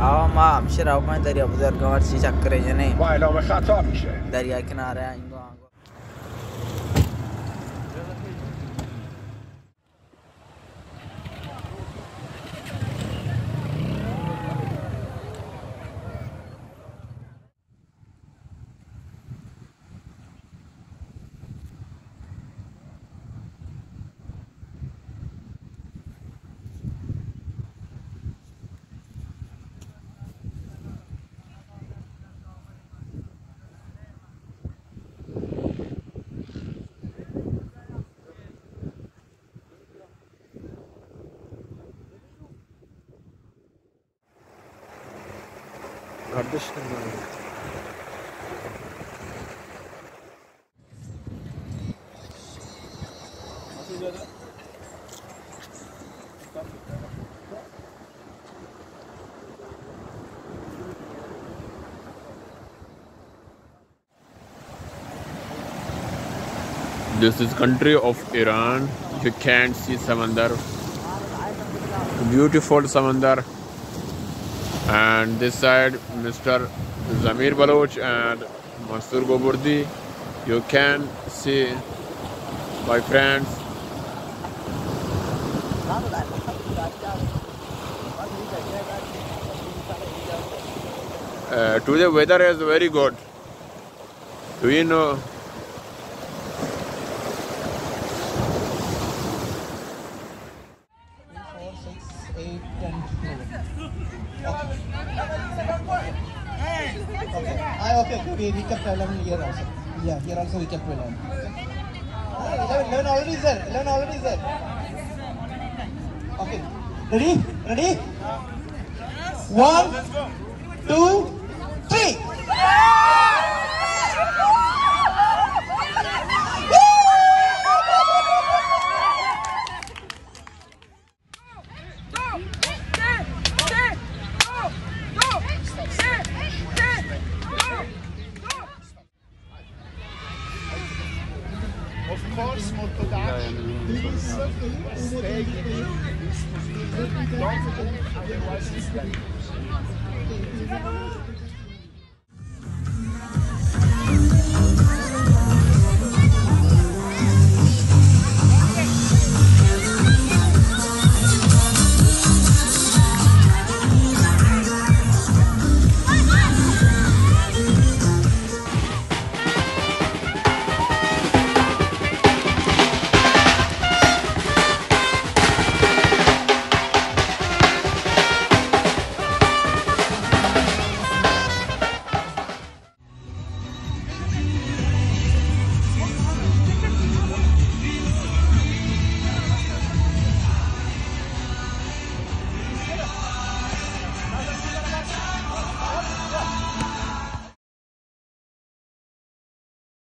ما میشه رو پایین دریا بزرگوار چی چکره جنه با اعلام خطا میشه. دریا کناره اینگاه گردش نمی‌کنم. This is country of Iran. You can't see Samandar. Beautiful Samandar. And this side, Mr. Zamir Baloch and Mansoor Goburdi. You can see my friends. Today weather is very good. Do you know? Okay, we kept 11 here also. Yeah, here also we kept 11. 11 already is there. 11 already is there. Okay. Ready? Ready? 1, 2, 3. Of course, Orthodox, stay, don't otherwise it's